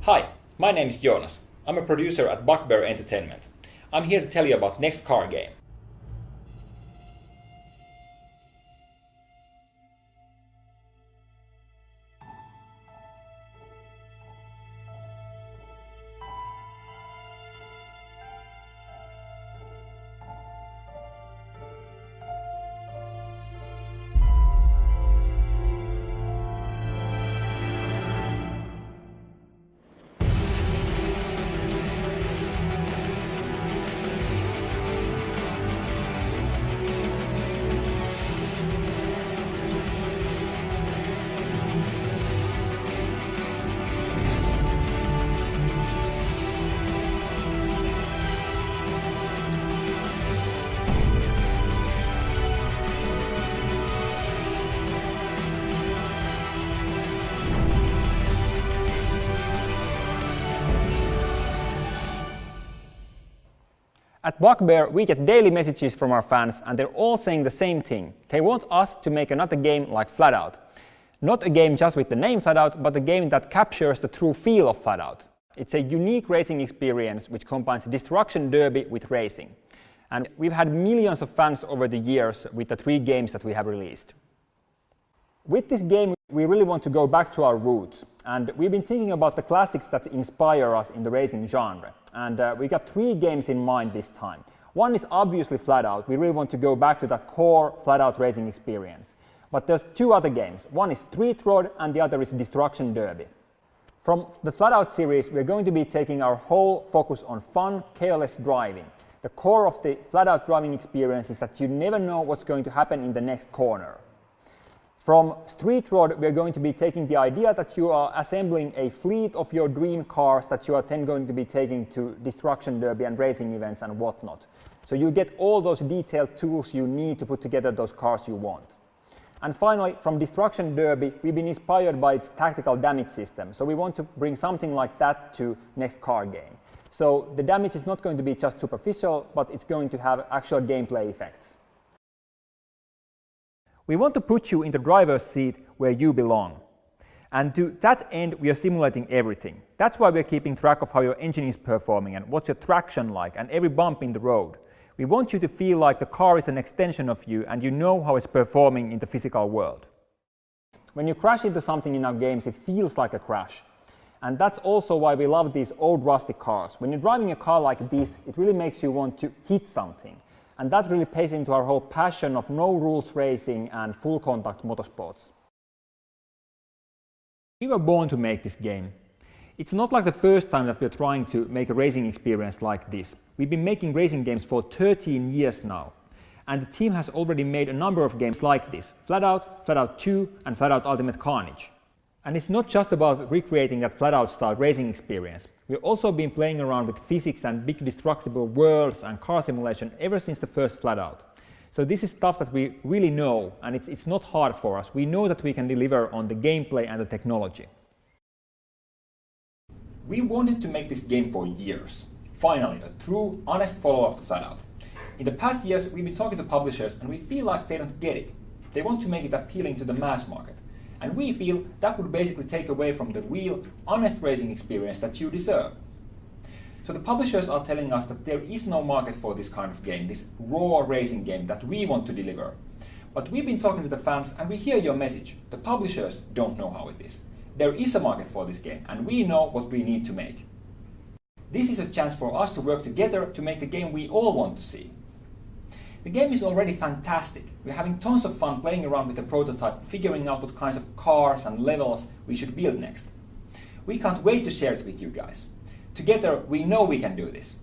Hi, my name is Jonas. I'm a producer at Bugbear Entertainment. I'm here to tell you about next car game. At Bugbear, we get daily messages from our fans, and they're all saying the same thing. They want us to make another game like FlatOut. Not a game just with the name FlatOut, but a game that captures the true feel of FlatOut. It's a unique racing experience which combines destruction derby with racing. And we've had millions of fans over the years with the 3 games that we have released. With this game, we really want to go back to our roots, and we've been thinking about the classics that inspire us in the racing genre. And we got 3 games in mind this time. One is obviously FlatOut. We really want to go back to that core FlatOut racing experience. But there's 2 other games. One is Street Rod and the other is Destruction Derby. From the FlatOut series, we're going to be taking our whole focus on fun, careless driving. The core of the FlatOut driving experience is that you never know what's going to happen in the next corner. From Street Rod, we're going to be taking the idea that you are assembling a fleet of your dream cars that you are then going to be taking to Destruction Derby and racing events and whatnot. So you get all those detailed tools you need to put together those cars you want. And finally, from Destruction Derby, we've been inspired by its tactical damage system. So we want to bring something like that to next car game. So the damage is not going to be just superficial, but it's going to have actual gameplay effects. We want to put you in the driver's seat where you belong. And to that end, we are simulating everything. That's why we're keeping track of how your engine is performing and what's your traction like and every bump in the road. We want you to feel like the car is an extension of you and you know how it's performing in the physical world. When you crash into something in our games, it feels like a crash. And that's also why we love these old rustic cars. When you're driving a car like this, it really makes you want to hit something. And that really plays into our whole passion of no-rules racing and full-contact motorsports. We were born to make this game. It's not like the first time that we're trying to make a racing experience like this. We've been making racing games for 13 years now. And the team has already made a number of games like this: FlatOut, FlatOut 2 and FlatOut Ultimate Carnage. And it's not just about recreating that FlatOut-style racing experience. We've also been playing around with physics and big destructible worlds and car simulation ever since the first FlatOut. So this is stuff that we really know, and it's not hard for us. We know that we can deliver on the gameplay and the technology. We wanted to make this game for years. Finally, a true, honest follow-up to FlatOut. In the past years, we've been talking to publishers and we feel like they don't get it. They want to make it appealing to the mass market. And we feel that would basically take away from the real, honest racing experience that you deserve. So the publishers are telling us that there is no market for this kind of game, this raw racing game that we want to deliver. But we've been talking to the fans and we hear your message. The publishers don't know how it is. There is a market for this game and we know what we need to make. This is a chance for us to work together to make the game we all want to see. The game is already fantastic. We're having tons of fun playing around with the prototype, figuring out what kinds of cars and levels we should build next. We can't wait to share it with you guys. Together, we know we can do this.